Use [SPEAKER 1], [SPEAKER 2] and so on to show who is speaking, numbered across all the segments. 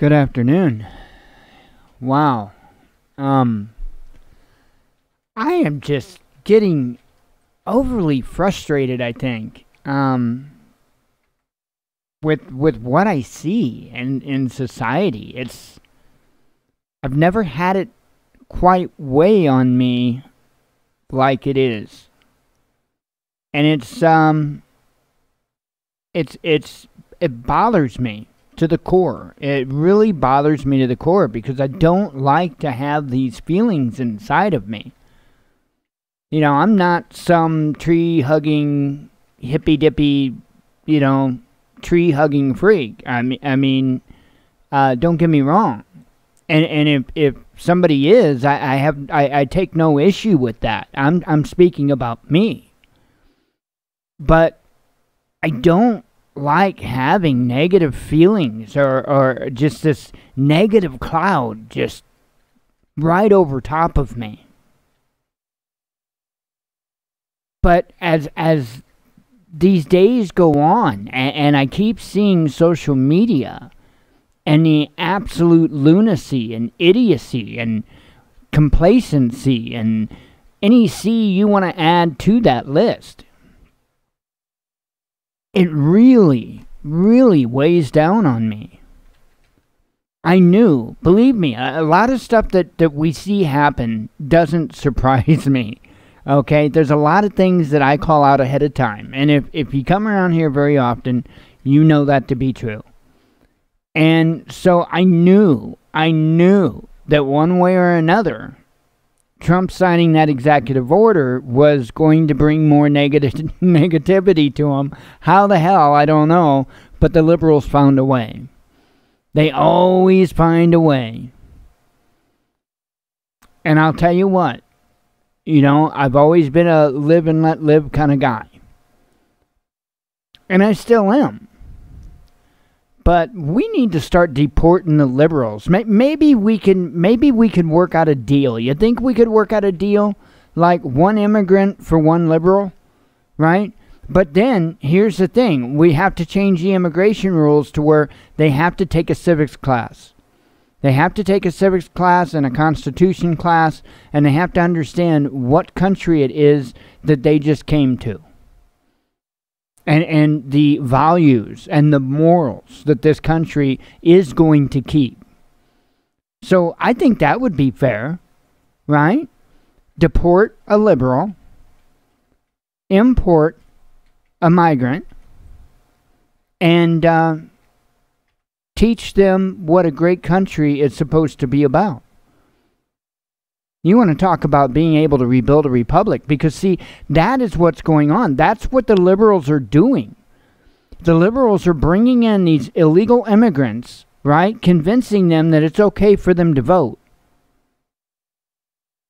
[SPEAKER 1] Good afternoon. Wow. I am just getting overly frustrated, I think, with what I see in society. I've never had it quite weigh on me like it is. And it bothers me to the core. It really bothers me to the core because I don't like to have these feelings inside of me. You know, I'm not some tree-hugging, hippy-dippy, tree-hugging freak. Don't get me wrong. And if somebody is, I take no issue with that. I'm speaking about me. But I don't like having negative feelings or just this negative cloud just right over top of me. But as these days go on, and I keep seeing social media and the absolute lunacy and idiocy and complacency and any C you want to add to that list, it really, really weighs down on me. I knew, believe me, a lot of stuff that we see happen doesn't surprise me. Okay, there's a lot of things that I call out ahead of time. And if you come around here very often, you know that to be true. And so I knew that one way or another, Trump signing that executive order was going to bring more negativity to him. How the hell, I don't know, but the liberals found a way. They always find a way. And I'll tell you what, I've always been a live and let live kind of guy. And I still am. But we need to start deporting the liberals. Maybe we can work out a deal. You think we could work out a deal? Like one immigrant for one liberal? Right? But then, here's the thing. We have to change the immigration rules to where they have to take a civics class. They have to take a civics class and a constitution class, and they have to understand what country it is that they just came to. And the values and the morals that this country is going to keep. So I think that would be fair, right? Deport a liberal, import a migrant, and teach them what a great country is supposed to be about. You want to talk about being able to rebuild a republic, because see, that is what's going on. That's what the liberals are doing. The liberals are bringing in these illegal immigrants, right? Convincing them that it's okay for them to vote.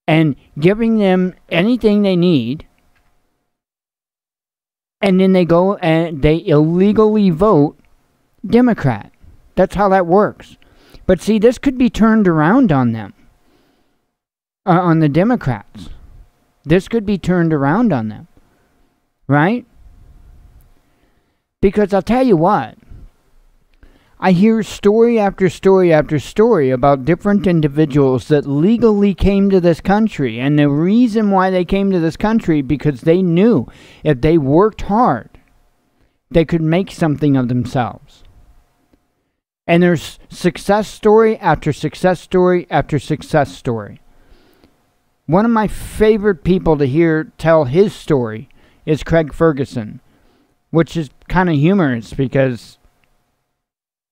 [SPEAKER 1] And giving them anything they need. And then they go and they illegally vote Democrat. That's how that works. But see, this could be turned around on them. On the Democrats. This could be turned around on them. Right? Because I'll tell you what. I hear story after story after story about different individuals that legally came to this country. And the reason why they came to this country, because they knew if they worked hard, they could make something of themselves. And there's success story after success story after success story. One of my favorite people to hear tell his story is Craig Ferguson, which is kind of humorous because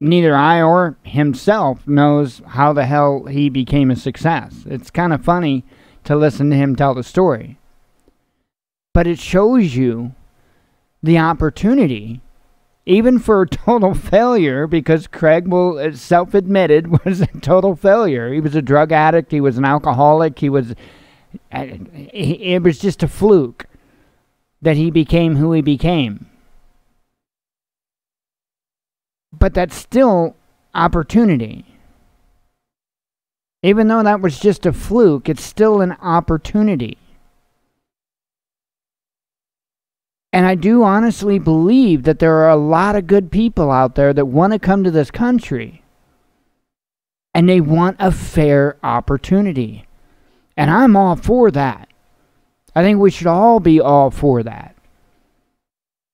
[SPEAKER 1] neither I or himself knows how the hell he became a success. It's kind of funny to listen to him tell the story. But it shows you the opportunity, even for a total failure, because Craig will self-admitted was a total failure. He was a drug addict. He was an alcoholic. It was just a fluke that he became who he became. But that's still opportunity. Even though that was just a fluke, it's still an opportunity. And I do honestly believe that there are a lot of good people out there that want to come to this country. And they want a fair opportunity. And I'm all for that. I think we should all be all for that.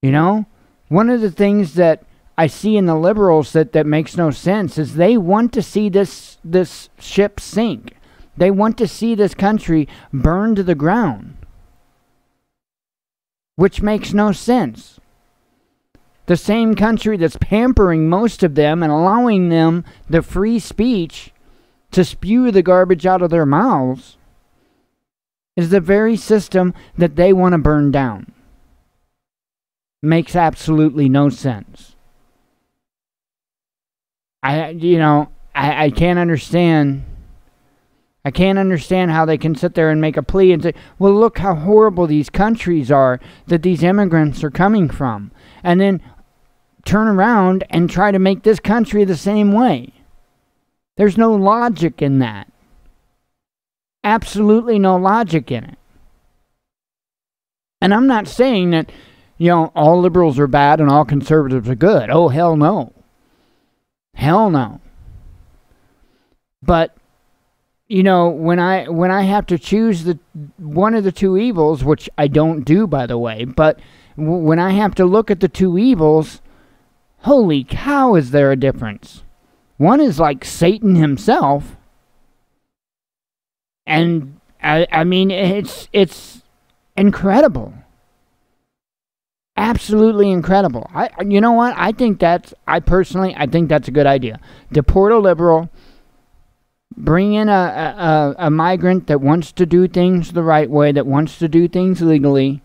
[SPEAKER 1] You know? One of the things that I see in the liberals that makes no sense is they want to see this ship sink. They want to see this country burn to the ground. Which makes no sense. The same country that's pampering most of them and allowing them the free speech to spew the garbage out of their mouths is the very system that they want to burn down. Makes absolutely no sense. I can't understand. I can't understand how they can sit there and make a plea and say, well, look how horrible these countries are that these immigrants are coming from. And then turn around and try to make this country the same way. There's no logic in that. Absolutely no logic in it. And I'm not saying that, all liberals are bad and all conservatives are good. Oh, hell no. Hell no. But when I have to choose one of the two evils, which I don't do, by the way, but when I have to look at the two evils, holy cow, is there a difference? One is like Satan himself, and I mean it's incredible, absolutely incredible. You know what? I think that's a good idea. Deport a liberal. Bring in a migrant that wants to do things the right way, that wants to do things legally.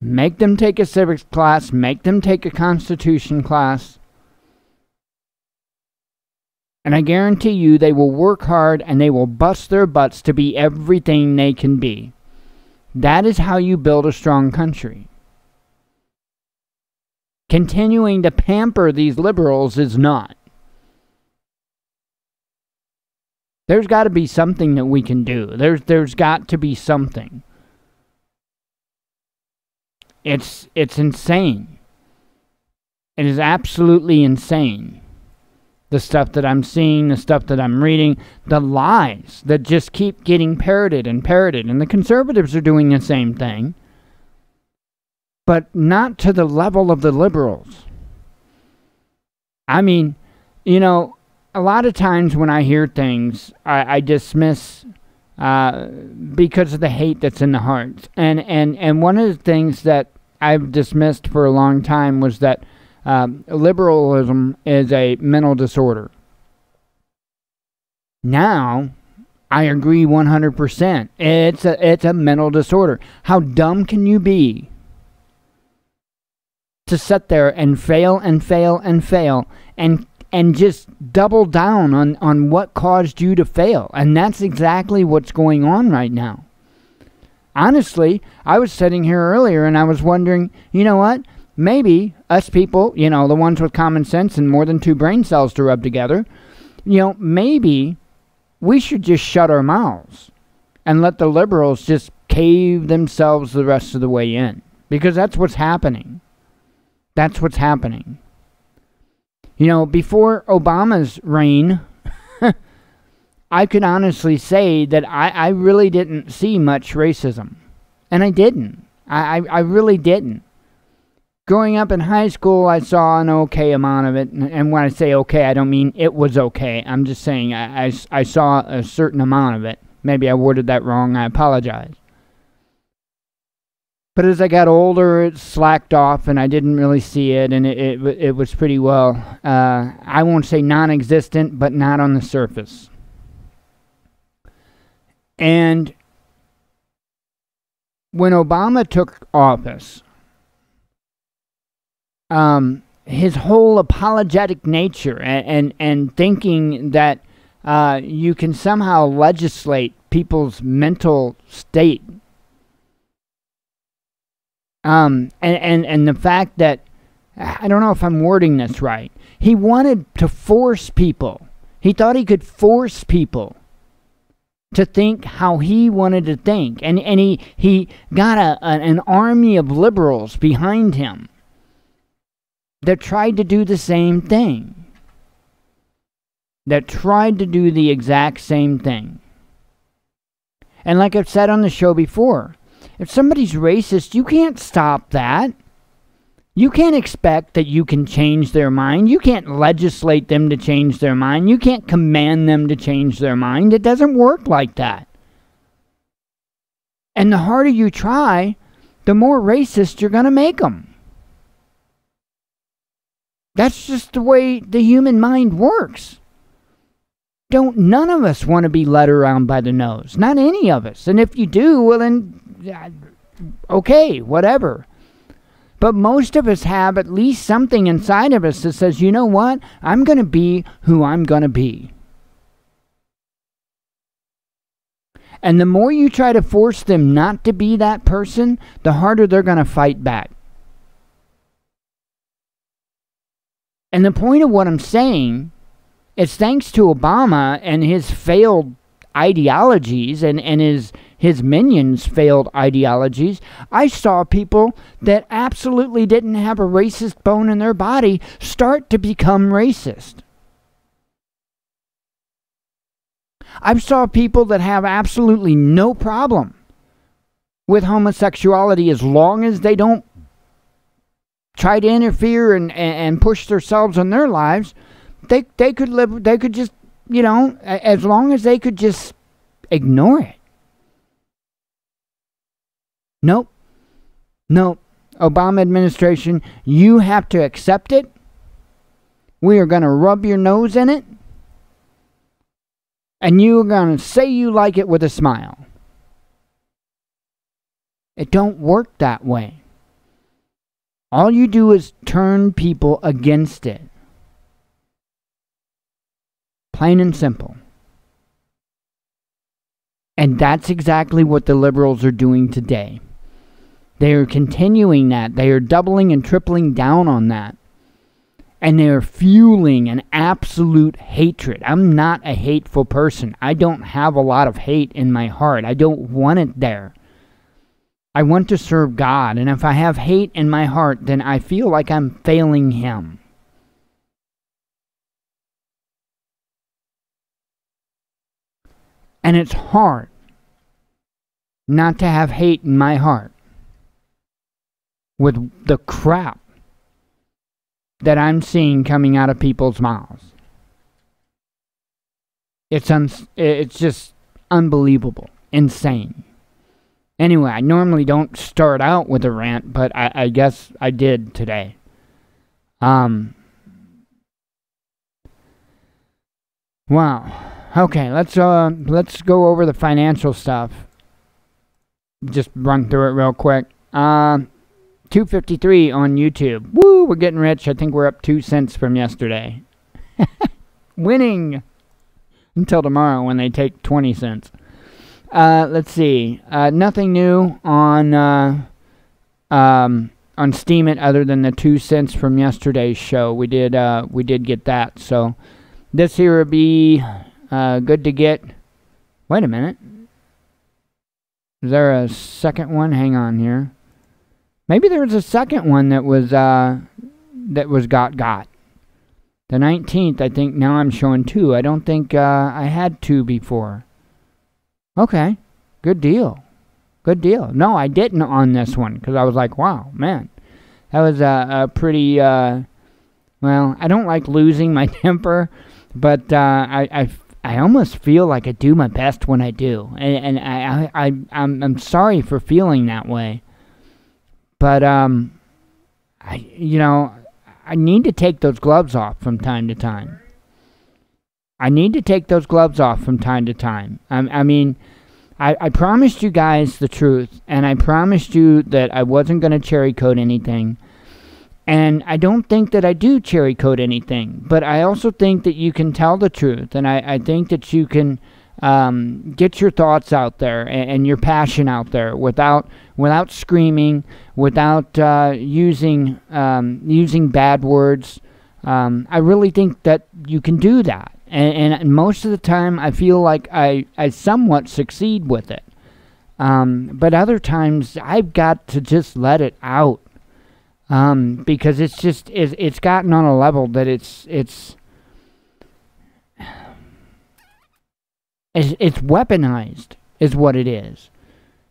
[SPEAKER 1] Make them take a civics class. Make them take a constitution class. And I guarantee you they will work hard and they will bust their butts to be everything they can be. That is how you build a strong country. Continuing to pamper these liberals is not. There's got to be something that we can do. There's got to be something. It's insane. It is absolutely insane. The stuff that I'm seeing, the stuff that I'm reading, the lies that just keep getting parroted and parroted. And the conservatives are doing the same thing. But not to the level of the liberals. I mean, a lot of times when I hear things, I dismiss because of the hate that's in the heart. And one of the things that I've dismissed for a long time was that liberalism is a mental disorder. Now, I agree 100%. It's a mental disorder. How dumb can you be to sit there and fail and fail and fail and just double down on what caused you to fail? And that's exactly what's going on right now. Honestly, I was sitting here earlier and I was wondering, you know what? Maybe us people, the ones with common sense and more than 2 brain cells to rub together, maybe we should just shut our mouths and let the liberals just cave themselves the rest of the way in. Because that's what's happening. That's what's happening. Before Obama's reign, I could honestly say that I really didn't see much racism. And I didn't. I really didn't. Growing up in high school, I saw an okay amount of it. And when I say okay, I don't mean it was okay. I'm just saying I saw a certain amount of it. Maybe I worded that wrong. I apologize. But as I got older, it slacked off, and I didn't really see it, and it was pretty well, I won't say non-existent, but not on the surface. And when Obama took office, his whole apologetic nature and thinking that you can somehow legislate people's mental state, and the fact that, I don't know if I'm wording this right, he wanted to force people. He thought he could force people to think how he wanted to think. And he got an army of liberals behind him that tried to do the same thing. that tried to do the exact same thing. And like I've said on the show before, if somebody's racist, you can't stop that. You can't expect that you can change their mind. You can't legislate them to change their mind. You can't command them to change their mind. It doesn't work like that. And the harder you try, the more racist you're going to make them. That's just the way the human mind works. None of us want to be led around by the nose. Not any of us. And if you do, well then, okay, whatever. But most of us have at least something inside of us that says, you know what? I'm going to be who I'm going to be. And the more you try to force them not to be that person, the harder they're going to fight back. And the point of what I'm saying is thanks to Obama and his failed ideologies and his minions' failed ideologies, I saw people that absolutely didn't have a racist bone in their body start to become racist. I saw people that have absolutely no problem with homosexuality as long as they don't try to interfere and push themselves in their lives. They could live, they could just, you know, as long as they could just ignore it. Nope. Obama administration, you have to accept it. We are going to rub your nose in it. And you're going to say you like it with a smile. It don't work that way. All you do is turn people against it. Plain and simple. And that's exactly what the liberals are doing today. They are continuing that. They are doubling and tripling down on that. And they are fueling an absolute hatred. I'm not a hateful person. I don't have a lot of hate in my heart. I don't want it there. I want to serve God. And if I have hate in my heart, then I feel like I'm failing Him. And it's hard not to have hate in my heart with the crap that I'm seeing coming out of people's mouths. It's just unbelievable. Insane. Anyway, I normally don't start out with a rant, but I guess I did today. Wow. Okay, let's go over the financial stuff. Just run through it real quick. 253 on YouTube. Woo, we're getting rich. I think we're up 2 cents from yesterday. Winning until tomorrow when they take 20 cents. Let's see. Nothing new on Steam It other than the 2 cents from yesterday's show. We did get that. So this here would be good to get. Wait a minute. Is there a second one? Hang on here. Maybe there was a second one that was got. The 19th, I think now I'm showing 2. I don't think I had 2 before. Okay. Good deal. Good deal. No, I didn't on this one because I was like, wow, man. That was a pretty, well, I don't like losing my temper, but I almost feel like I do my best when I do. And I'm sorry for feeling that way. But, I need to take those gloves off from time to time. I mean, I promised you guys the truth, and I promised you that I wasn't going to cherry coat anything. And I don't think that I do cherry coat anything, but I also think that you can tell the truth, and I think that you can get your thoughts out there and your passion out there without screaming, without using bad words. I really think that you can do that. And most of the time, I feel like I somewhat succeed with it. But other times, I've got to just let it out. Because it's gotten on a level that It's weaponized, is what it is.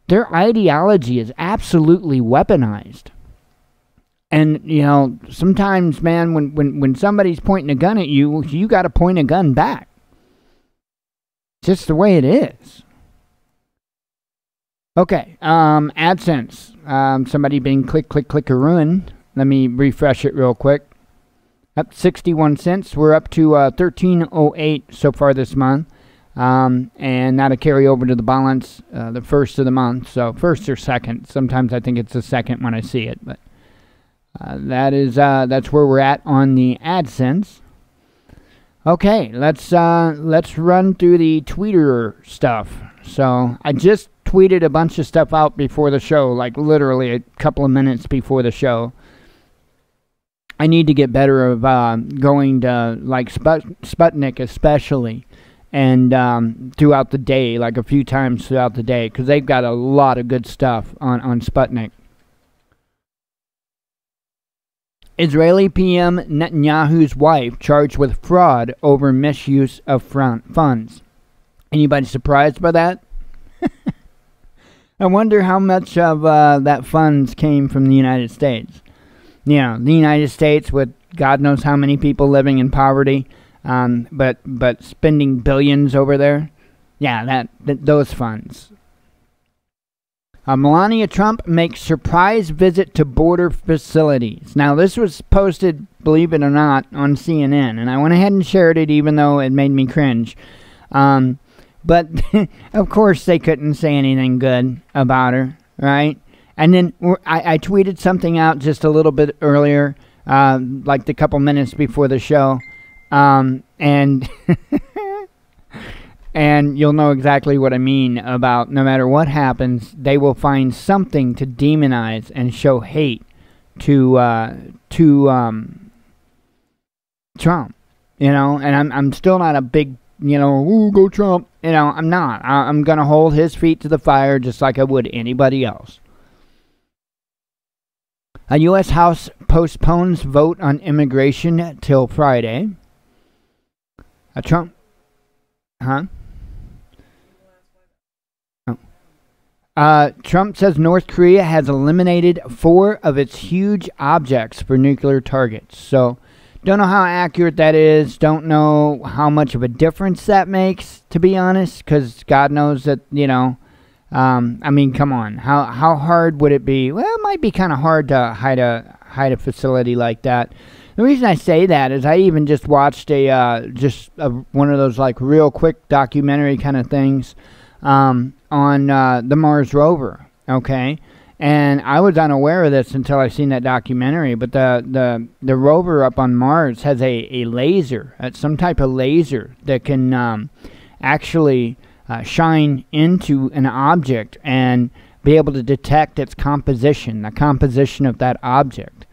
[SPEAKER 1] Their ideology is absolutely weaponized. And, you know, sometimes, man, when somebody's pointing a gun at you, you got to point a gun back. Just the way it is. Okay, AdSense. Somebody been click-a-ruin. Let me refresh it real quick. Up 61 cents. We're up to 13.08 so far this month. And that'll carry over to the balance the first of the month. So first or second. Sometimes I think it's the second when I see it, but that's where we're at on the AdSense. Okay, let's run through the Twitter stuff. So I just tweeted a bunch of stuff out before the show, like literally a couple of minutes before the show. I need to get better of going to like Sputnik especially, and throughout the day, like a few times throughout the day, because they've got a lot of good stuff on Sputnik. Israeli PM Netanyahu's wife charged with fraud over misuse of funds. Anybody surprised by that? I wonder how much of that funds came from the United States. You know, the United States with God knows how many people living in poverty, but spending billions over there. Yeah, those funds. Melania Trump makes surprise visit to border facilities. Now, this was posted, believe it or not, on CNN, and I went ahead and shared it even though it made me cringe. But, of course, they couldn't say anything good about her, right? And then I tweeted something out just a little bit earlier, like a couple minutes before the show, and... And you'll know exactly what I mean about no matter what happens, they will find something to demonize and show hate to Trump. You know, and I'm still not a big, you know, ooh, go Trump. You know, I'm not. I'm going to hold his feet to the fire just like I would anybody else. A U.S. House postpones vote on immigration till Friday. Trump... Huh? Trump says North Korea has eliminated 4 of its huge objects for nuclear targets. So, don't know how accurate that is. Don't know how much of a difference that makes, to be honest, because God knows that, you know, I mean, come on. How hard would it be? Well, it might be kind of hard to hide a facility like that. The reason I say that is I even just watched one of those like real quick documentary kind of things on the Mars rover, okay? And I was unaware of this until I seen that documentary, but the rover up on Mars has a laser, some type of laser that can actually shine into an object and be able to detect its composition, the composition of that object.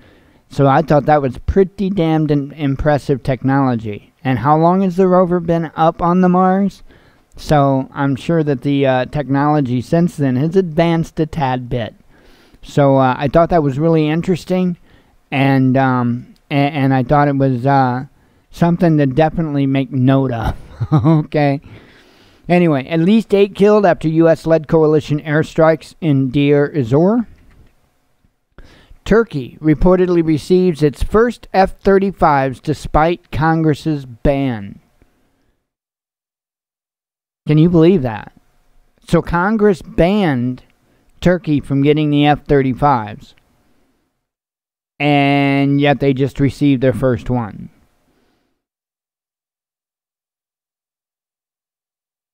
[SPEAKER 1] So I thought that was pretty damned impressive technology. And how long has the rover been up on the Mars? So I'm sure that the technology since then has advanced a tad bit. So I thought that was really interesting, and I thought it was something to definitely make note of. Okay. Anyway, at least 8 killed after U.S.-led coalition airstrikes in Deir ez-Zor. Turkey reportedly receives its first F-35s despite Congress's ban. Can you believe that? So Congress banned Turkey from getting the F-35s, and yet they just received their first one.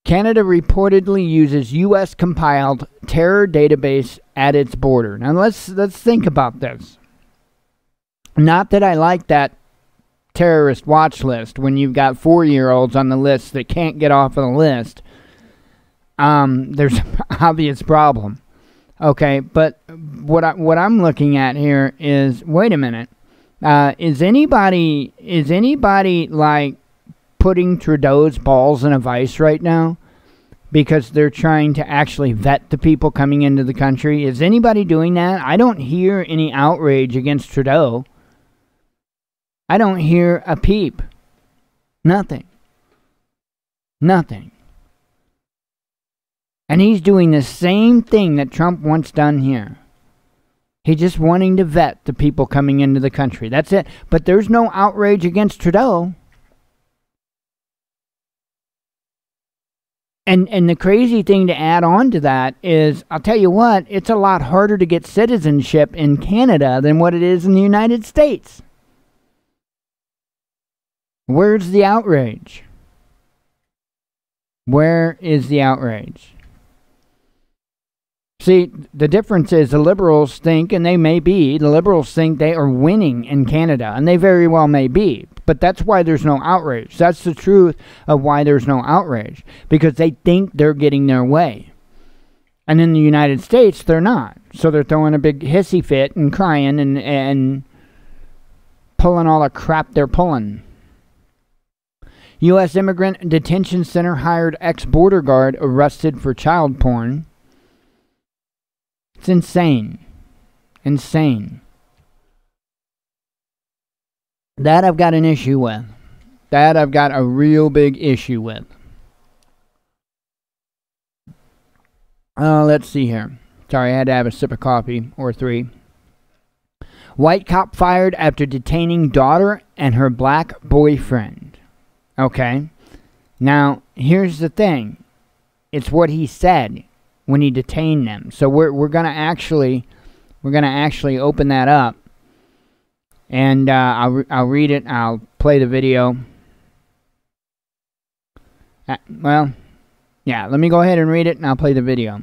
[SPEAKER 1] Canada reportedly uses U.S.-compiled terror database at its border. Now let's think about this. Not that I like that terrorist watch list when you've got 4-year-olds on the list that can't get off of the list. There's an obvious problem. Okay, but what I'm looking at here is, wait a minute. Is anybody like putting Trudeau's balls in a vice right now because they're trying to actually vet the people coming into the country? Is anybody doing that? I don't hear any outrage against Trudeau. I don't hear a peep. Nothing. Nothing. And he's doing the same thing that Trump once done here. He's just wanting to vet the people coming into the country. That's it. But there's no outrage against Trudeau. And the crazy thing to add on to that is, I'll tell you what, it's a lot harder to get citizenship in Canada than what it is in the United States. Where's the outrage? Where is the outrage? See, the difference is the Liberals think, and they may be, the Liberals think they are winning in Canada, and they very well may be. But that's why there's no outrage. That's the truth of why there's no outrage. Because they think they're getting their way. And in the United States, they're not. So they're throwing a big hissy fit and crying and pulling all the crap they're pulling. U.S. Immigrant Detention Center hired ex-border guard arrested for child porn. It's insane. Insane. That I've got an issue with. That I've got a real big issue with. Let's see here. Sorry, I had to have a sip of coffee or three. White cop fired after detaining daughter and her black boyfriend. Okay. Now, here's the thing. It's what he said when he detained them. So we're gonna actually open that up. And I'll read it. I'll play the video. Well, yeah, let me go ahead and read it, and I'll play the video.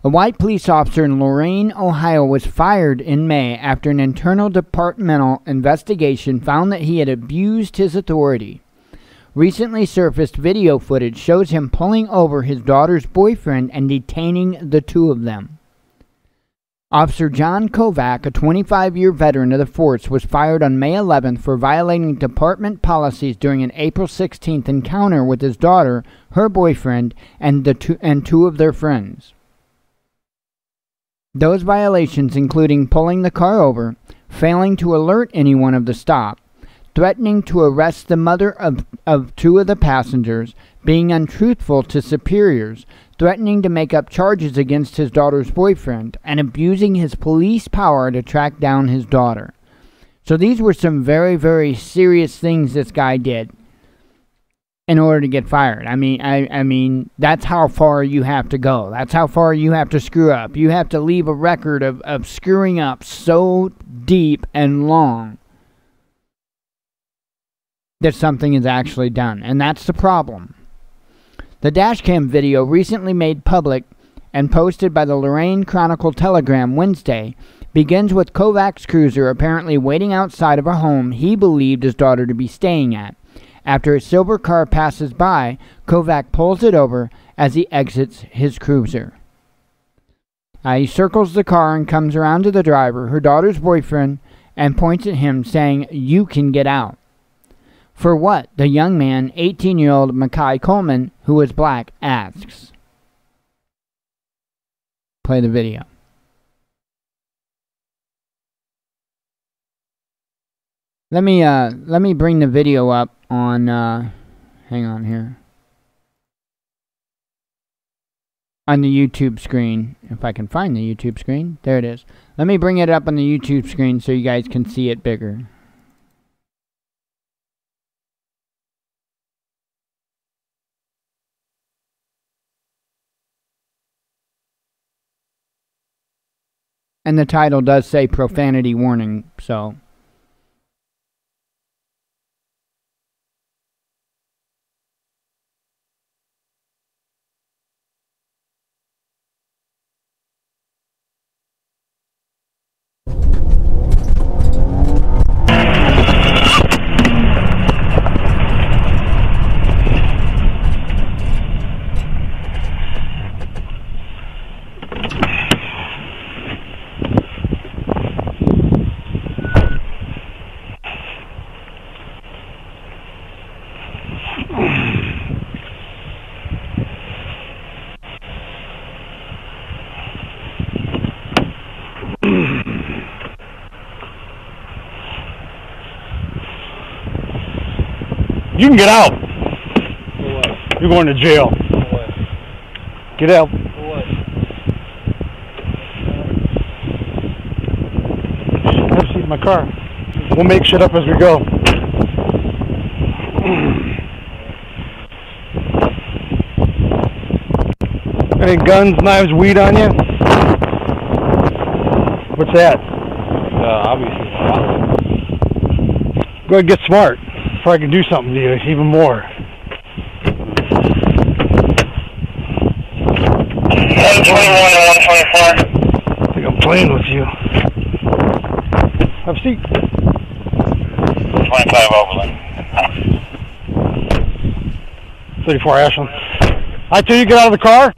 [SPEAKER 1] A white police officer in Lorain, Ohio, was fired in May after an internal departmental investigation found that he had abused his authority. Recently surfaced video footage shows him pulling over his daughter's boyfriend and detaining the two of them. Officer John Kovac, a 25-year veteran of the force, was fired on May 11th for violating department policies during an April 16th encounter with his daughter, her boyfriend, and two of their friends. Those violations including pulling the car over, failing to alert anyone of the stop, threatening to arrest the mother of two of the passengers, being untruthful to superiors, threatening to make up charges against his daughter's boyfriend, and abusing his police power to track down his daughter. So these were some very, very serious things this guy did in order to get fired. I mean, that's how far you have to go. That's how far you have to screw up. You have to leave a record of screwing up so deep and long that something is actually done. And that's the problem. The dashcam video, recently made public and posted by the Lorain Chronicle-Telegram Wednesday, begins with Kovac's cruiser apparently waiting outside of a home he believed his daughter to be staying at. After a silver car passes by, Kovac pulls it over as he exits his cruiser. He circles the car and comes around to the driver, her daughter's boyfriend, and points at him, saying, "You can get out." For what? The young man, 18-year-old Mackay Coleman, who is black, asks. Play the video. Let me bring the video up on hang on here. On the YouTube screen, if I can find the YouTube screen. There it is. Let me bring it up on the YouTube screen so you guys can see it bigger. And the title does say profanity warning, so.
[SPEAKER 2] You can get out.
[SPEAKER 3] For
[SPEAKER 2] You're going to jail.
[SPEAKER 3] What?
[SPEAKER 2] Get out.
[SPEAKER 3] What?
[SPEAKER 2] Have a seat in my car. We'll make shit up as we go. Any guns, knives, weed on you? What's that?
[SPEAKER 3] Obviously.
[SPEAKER 2] Go ahead and get smart before I can do something to you, even more.
[SPEAKER 4] I
[SPEAKER 2] think I'm playing with you. Have a seat.
[SPEAKER 4] 25 Overland.
[SPEAKER 2] 34 Ashland. I tell you get out of the car?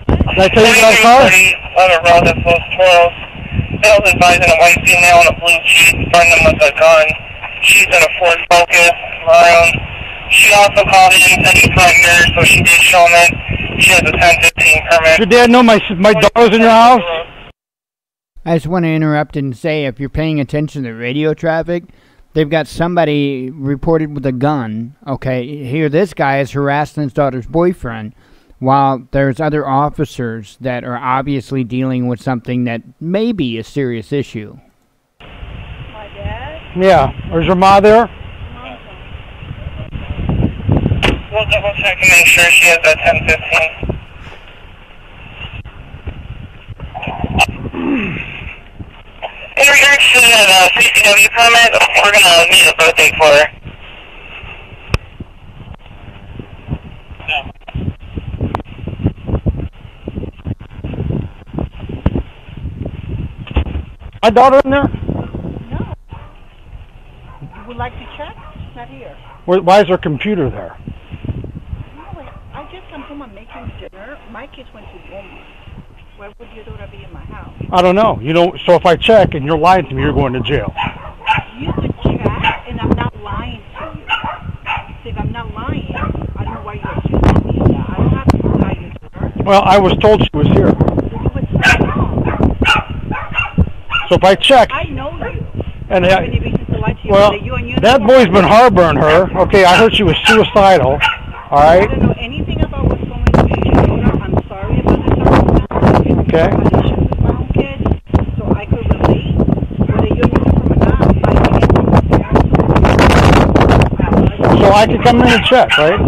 [SPEAKER 2] Did I tell you get out of the car?
[SPEAKER 4] On a road that flows Toros. Bill's advising a white female in a blue jeep, threatening them with a gun. She's in a Ford Focus, maroon. She also called in, said she's not here, so she did show them in. She has a 1015 permit.
[SPEAKER 2] Your dad know my daughter's in your house?
[SPEAKER 1] I just want to interrupt and say, if you're paying attention to radio traffic, they've got somebody reported with a gun. Okay, here this guy is harassing his daughter's boyfriend, while there's other officers that are obviously dealing with something that may be a serious issue.
[SPEAKER 5] My dad?
[SPEAKER 2] Yeah. Is your ma there?
[SPEAKER 4] We'll double check and make sure she has that 1015. In regards to that CCW permit, we're going to need a birthday for her.
[SPEAKER 2] My daughter in there?
[SPEAKER 5] No. You would like to check? She's not here.
[SPEAKER 2] Why is her computer there?
[SPEAKER 5] No, I just come home and making dinner. My kids went to Walmart. Where would your daughter be in my house?
[SPEAKER 2] I don't know. You know, so if I check and you're lying to me, you're going to jail.
[SPEAKER 5] You could check, and I'm not lying to you. So if I'm not lying, I don't know why you're accusing me of that. I don't have to lie your daughter.
[SPEAKER 2] Well, I was told she was here. So if I check,
[SPEAKER 5] I know you.
[SPEAKER 2] and
[SPEAKER 5] I have any reason to lie to you.
[SPEAKER 2] well,
[SPEAKER 5] You and
[SPEAKER 2] that boy's been harboring her. Okay, I heard she was suicidal. All
[SPEAKER 5] I
[SPEAKER 2] right.
[SPEAKER 5] don't know anything about what's going on with your daughter. I'm sorry about the circumstances.
[SPEAKER 2] Okay.
[SPEAKER 5] I had issues with my own kids, so I could relate. Whether you're using from or not, I can't.
[SPEAKER 2] So I can come in and check, right?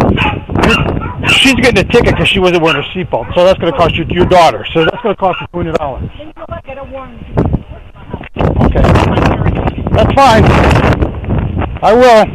[SPEAKER 2] She's getting a ticket because she wasn't wearing her seatbelt. So that's going to cost you your daughter. So that's going to cost you $200.
[SPEAKER 5] Then you know what? Get a warrant.
[SPEAKER 2] Okay. That's fine. I will.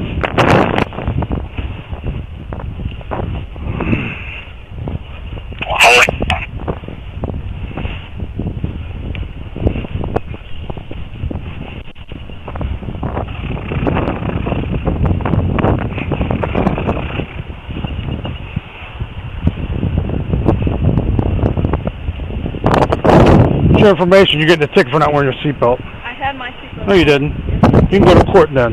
[SPEAKER 2] Your information, you're getting a ticket for not wearing your seatbelt.
[SPEAKER 5] I had my seatbelt.
[SPEAKER 2] No, you didn't. You can go to court then.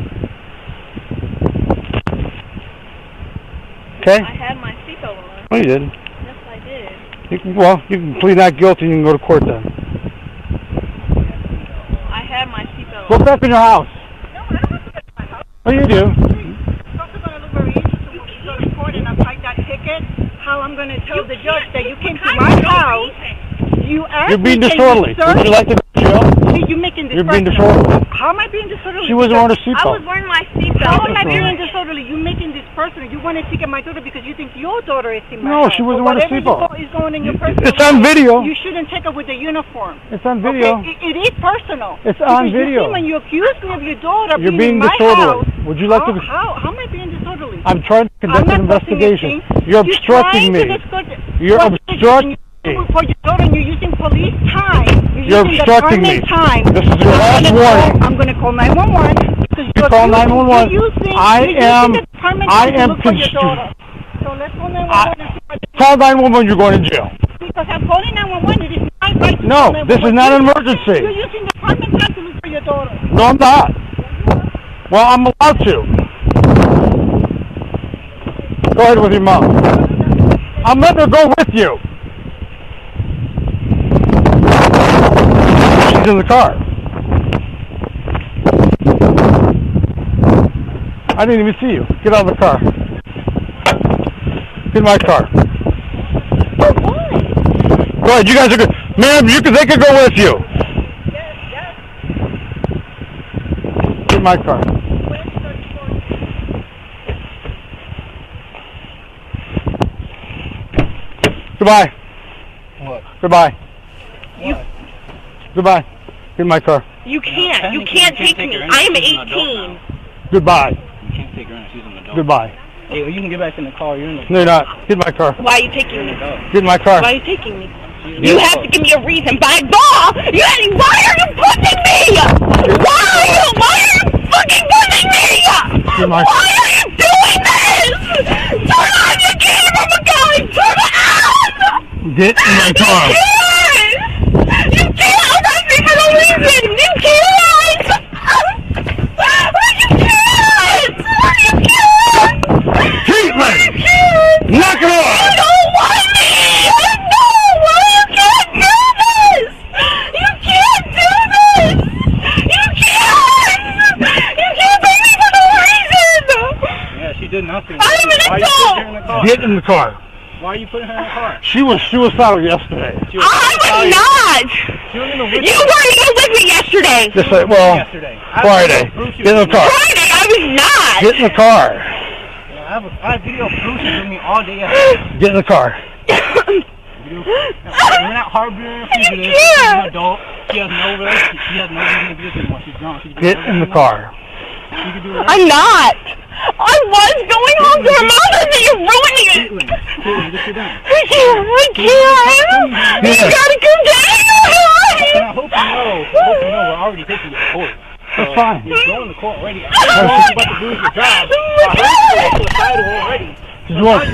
[SPEAKER 2] Okay?
[SPEAKER 5] I had my seatbelt on.
[SPEAKER 2] No, you didn't.
[SPEAKER 5] Yes, I did.
[SPEAKER 2] You can plead not guilty and you can go to court then.
[SPEAKER 5] I had my seatbelt
[SPEAKER 2] Go
[SPEAKER 5] on.
[SPEAKER 2] back in your house.
[SPEAKER 5] No, I don't have to go to my house.
[SPEAKER 2] Oh, you do.
[SPEAKER 5] It's also going to look very interesting when we go to court and I fight that ticket. How I'm going to tell the judge that you came to my house.
[SPEAKER 2] You're being disorderly. Would you like to go to jail?
[SPEAKER 5] You're making this
[SPEAKER 2] You're being
[SPEAKER 5] personal.
[SPEAKER 2] disorderly.
[SPEAKER 5] How am I being disorderly?
[SPEAKER 2] She wasn't wearing a
[SPEAKER 5] I
[SPEAKER 2] seatbelt.
[SPEAKER 5] was wearing my seatbelt. How am I being disorderly? You're making this personal. You want to ticket my daughter because you think your daughter is in my
[SPEAKER 2] No,
[SPEAKER 5] house.
[SPEAKER 2] she wasn't
[SPEAKER 5] But
[SPEAKER 2] wearing a seatbelt.
[SPEAKER 5] whatever is going in your personal
[SPEAKER 2] It's on
[SPEAKER 5] life,
[SPEAKER 2] video.
[SPEAKER 5] You shouldn't take her with the uniform.
[SPEAKER 2] It's on video.
[SPEAKER 5] Okay? It is personal.
[SPEAKER 2] It's on
[SPEAKER 5] Because
[SPEAKER 2] video.
[SPEAKER 5] You see, when you accuse me of your daughter
[SPEAKER 2] You're
[SPEAKER 5] being
[SPEAKER 2] being
[SPEAKER 5] in my
[SPEAKER 2] disorderly.
[SPEAKER 5] house,
[SPEAKER 2] Would you like to?
[SPEAKER 5] How am I being disorderly?
[SPEAKER 2] I'm trying to conduct an investigation. You're obstructing me. You're obstructing me.
[SPEAKER 5] For your daughter, and you're using police time.
[SPEAKER 2] You're
[SPEAKER 5] using
[SPEAKER 2] obstructing me.
[SPEAKER 5] Time.
[SPEAKER 2] This is your last warning.
[SPEAKER 5] I'm going to call 911.
[SPEAKER 2] You call 911. I am
[SPEAKER 5] constituted. So let's call 911.
[SPEAKER 2] Call 911. You're going to jail.
[SPEAKER 5] Because I'm calling 911. It is my right to
[SPEAKER 2] No,
[SPEAKER 5] call
[SPEAKER 2] this is not an emergency.
[SPEAKER 5] You're using department time to look for your daughter.
[SPEAKER 2] No, I'm not. Well, I'm allowed to. Go ahead with your mom. I'm letting her go with you. She's in the car. I didn't even see you. Get out of the car. Get in my car.
[SPEAKER 5] For what?
[SPEAKER 2] Go ahead, you guys are good. Ma'am, they could go with you.
[SPEAKER 5] Yes.
[SPEAKER 2] Get in my car. Goodbye.
[SPEAKER 3] What?
[SPEAKER 2] Goodbye.
[SPEAKER 3] What?
[SPEAKER 2] Goodbye. Get in my car.
[SPEAKER 5] You can't. You can't take me. I am 18.
[SPEAKER 2] Goodbye.
[SPEAKER 3] You can't take her in. She's an adult.
[SPEAKER 2] Goodbye.
[SPEAKER 3] Hey, well, you can get back in the car. You're in the
[SPEAKER 2] No, you're not. Get in my car.
[SPEAKER 5] Why are you taking me?
[SPEAKER 2] Get in my car.
[SPEAKER 5] Why are you taking me? You have to give me a reason. By law, why are you pushing me? Why are you fucking pushing me? Why are you doing this? Turn on your camera, guy. Turn it on.
[SPEAKER 2] Get in my car.
[SPEAKER 5] You can't arrest me for no reason. You can't. You can't.
[SPEAKER 2] Caitlin! Knock it off!
[SPEAKER 5] You don't want me! I know! You can't do this! You can't do this! You can't! You can't pay me for no reason!
[SPEAKER 3] Yeah, she did nothing.
[SPEAKER 5] I'm an
[SPEAKER 3] Why are you putting her in the car?
[SPEAKER 2] Get in the car.
[SPEAKER 3] Why are you putting her in the car?
[SPEAKER 2] She was suicidal yesterday.
[SPEAKER 3] She was
[SPEAKER 5] I was not!
[SPEAKER 3] She wasn't even with
[SPEAKER 5] You weren't even with me yesterday!
[SPEAKER 2] Just like, well,
[SPEAKER 3] yesterday.
[SPEAKER 2] Friday. Get in the car.
[SPEAKER 5] Friday, I was not!
[SPEAKER 2] Get in the car.
[SPEAKER 3] I have video proof she's with me all day yesterday.
[SPEAKER 2] Get in the car.
[SPEAKER 3] We're not harboring a fugitive. She's an adult. She has no reason to be this anymore. She's drunk.
[SPEAKER 2] Get in the car.
[SPEAKER 3] She can do it.
[SPEAKER 5] I'm not! I was going home to her mother and you're ruining it!
[SPEAKER 3] Caitlin, just sit down.
[SPEAKER 5] I can't! You gotta come down!
[SPEAKER 3] And I hope you know we're already taking you to court.
[SPEAKER 2] That's fine.
[SPEAKER 3] You're going to court already. I know you're about to lose your job. I heard you're suicidal already.
[SPEAKER 2] She's going to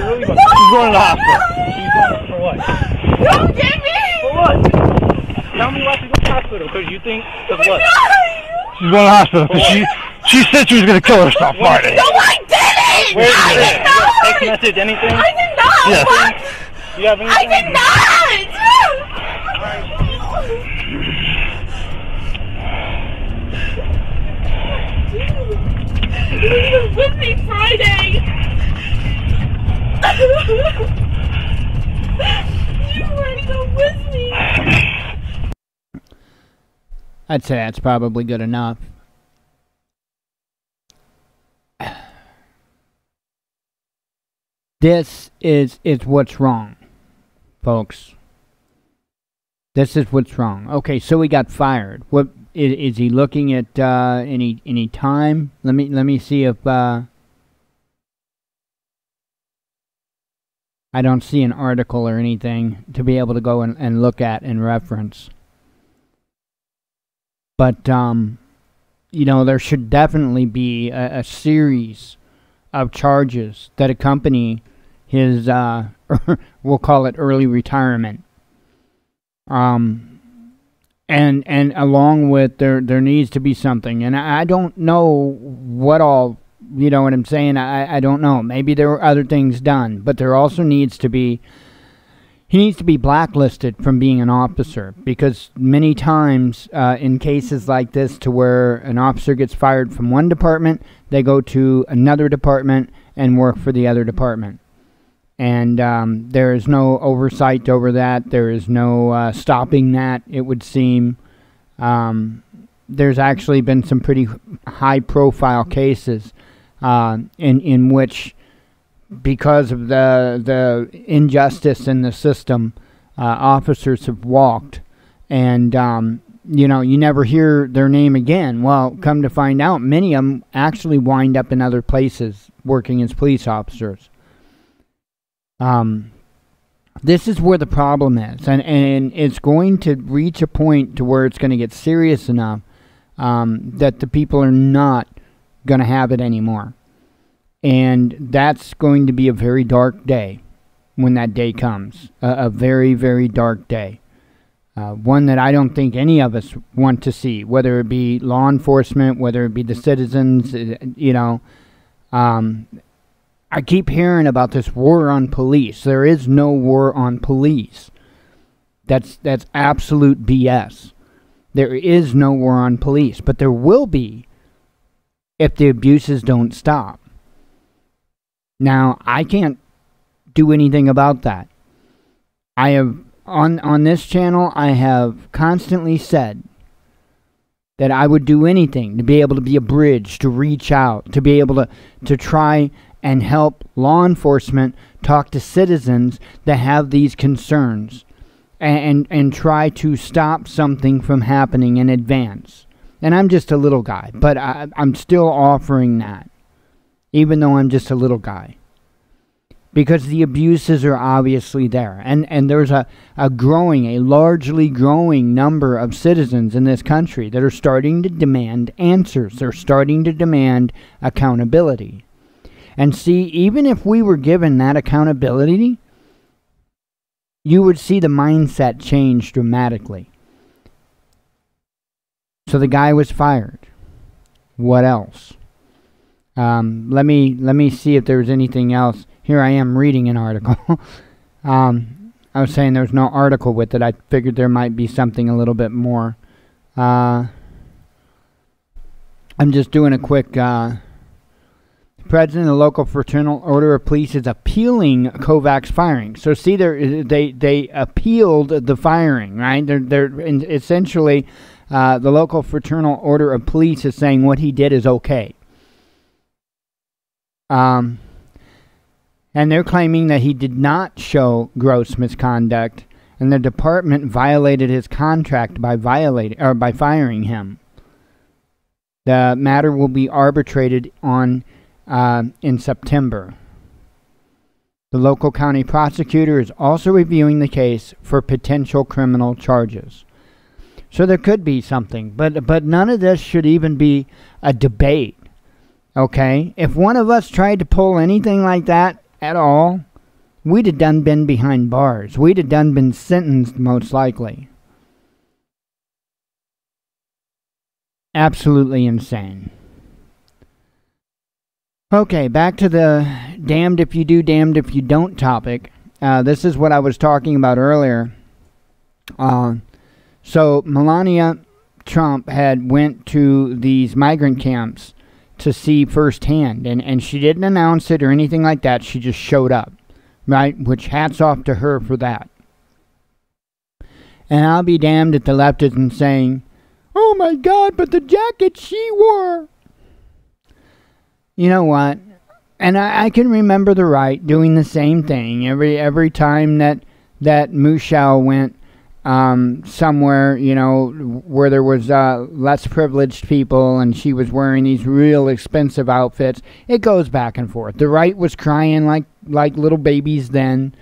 [SPEAKER 2] the hospital.
[SPEAKER 3] She's going for what?
[SPEAKER 5] Don't get me!
[SPEAKER 3] For what? Tell me why she's going to the hospital. Because you think, because what?
[SPEAKER 2] She's going to the hospital because she said she was going to kill herself Friday.
[SPEAKER 5] No, I didn't!
[SPEAKER 3] Where
[SPEAKER 5] I
[SPEAKER 3] is
[SPEAKER 5] did
[SPEAKER 3] it?
[SPEAKER 5] not!
[SPEAKER 3] Text message, anything?
[SPEAKER 5] I did not!
[SPEAKER 2] Yes.
[SPEAKER 5] What?
[SPEAKER 3] You have anything?
[SPEAKER 5] I did not! You were with me Friday! You weren't even with me!
[SPEAKER 1] I'd say that's probably good enough. This is what's wrong, folks. This is what's wrong. Okay, so he got fired. What is he looking at? Any time? Let me see if I don't see an article or anything to be able to go and look at and reference. But you know, there should definitely be a series of charges that accompany his we'll call it early retirement. And along with there needs to be something, and I don't know what all, you know what I'm saying? I don't know. Maybe there were other things done, but there also needs to be, he needs to be blacklisted from being an officer, because many times in cases like this, to where an officer gets fired from one department, they go to another department and work for the other department. And there is no oversight over that. There is no stopping that, it would seem. There's actually been some pretty high-profile cases in which, because of the injustice in the system, officers have walked. And, you know, you never hear their name again. Well, come to find out, many of them actually wind up in other places working as police officers. This is where the problem is, and it's going to reach a point to where it's going to get serious enough that the people are not going to have it anymore. And that's going to be a very dark day when that day comes. A very, very dark day. One that I don't think any of us want to see, whether it be law enforcement, whether it be the citizens, you know. I keep hearing about this war on police. There is no war on police. That's absolute BS. There is no war on police, but there will be if the abuses don't stop. Now, I can't do anything about that. I have, on this channel, I have constantly said that I would do anything to be able to be a bridge, to reach out, to be able to try and help law enforcement talk to citizens that have these concerns and try to stop something from happening in advance. And I'm just a little guy, but I'm still offering that, even though I'm just a little guy. Because the abuses are obviously there. And there's a largely growing number of citizens in this country that are starting to demand answers. They're starting to demand accountability. And see, even if we were given that accountability, you would see the mindset change dramatically. So the guy was fired. What else? Let me see if there's anything else. Here I am reading an article. I was saying there's no article with it. I figured there might be something a little bit more. I'm just doing a quick... President of the local fraternal order of police is appealing Kovacs firing. So see, they appealed the firing, right? They're essentially the local fraternal order of police is saying what he did is okay. And they're claiming that he did not show gross misconduct, and the department violated his contract by firing him. The matter will be arbitrated on. In September. The local county prosecutor is also reviewing the case for potential criminal charges. So there could be something, but none of this should even be a debate. Okay? If one of us tried to pull anything like that at all, we'd have done been behind bars. We'd have done been sentenced, most likely. Absolutely insane. Okay, back to the damned if you do, damned if you don't topic. This is what I was talking about earlier. So Melania Trump had went to these migrant camps to see firsthand, and she didn't announce it or anything like that. She just showed up, right? Which hats off to her for that. And I'll be damned if the left isn't saying, "Oh my God, but the jacket she wore." You know what? And I can remember the right doing the same thing every time that Mushal went somewhere, you know, where there was less privileged people, and she was wearing these real expensive outfits. It goes back and forth. The right was crying like little babies then.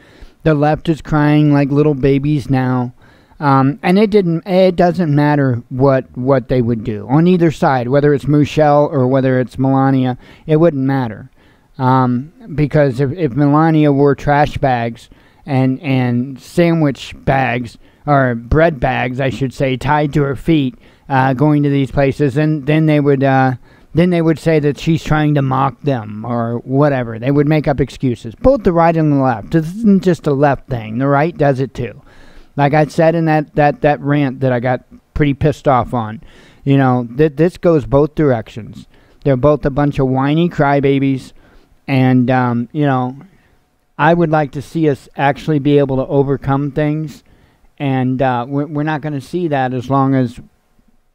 [SPEAKER 1] The left is crying like little babies now. And it doesn't matter what they would do on either side, whether it's Mushal or whether it's Melania, it wouldn't matter. Because if Melania wore trash bags and sandwich bags, or bread bags, I should say, tied to her feet, going to these places, and then they would say that she's trying to mock them or whatever. They would make up excuses. Both the right and the left. This isn't just a left thing. The right does it too. Like I said in that rant that I got pretty pissed off on, you know, this goes both directions. They're both a bunch of whiny crybabies, and you know, I would like to see us actually be able to overcome things, and we're not going to see that as long as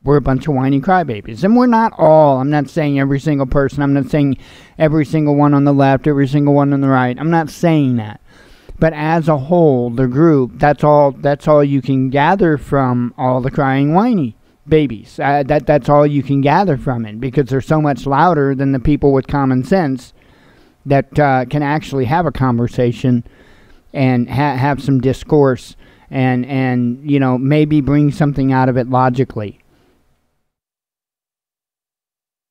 [SPEAKER 1] we're a bunch of whiny crybabies. And we're not all. I'm not saying every single person. I'm not saying every single one on the left, every single one on the right. I'm not saying that. But as a whole, the group, that's all you can gather from all the crying whiny babies. That's all you can gather from it, because they're so much louder than the people with common sense that can actually have a conversation and have some discourse and you know, maybe bring something out of it logically.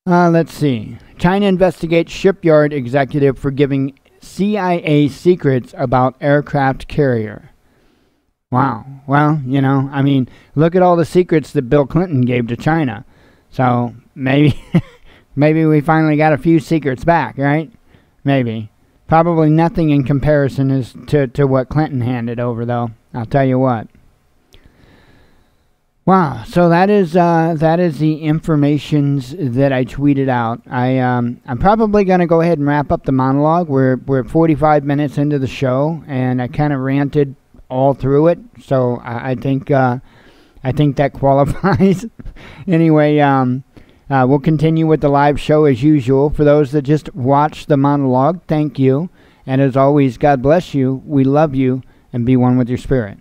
[SPEAKER 1] Let's see. China investigates shipyard executive for giving CIA secrets about aircraft carrier. Wow. Well, you know, I mean, look at all the secrets that Bill Clinton gave to China. So maybe we finally got a few secrets back, right? Maybe. Probably nothing in comparison as to what Clinton handed over, though. I'll tell you what. Wow, so that is the informations that I tweeted out. I'm probably going to go ahead and wrap up the monologue. We're 45 minutes into the show, and I kind of ranted all through it. So I think that qualifies. Anyway, we'll continue with the live show as usual. For those that just watched the monologue, thank you. And as always, God bless you. We love you, and be one with your spirit.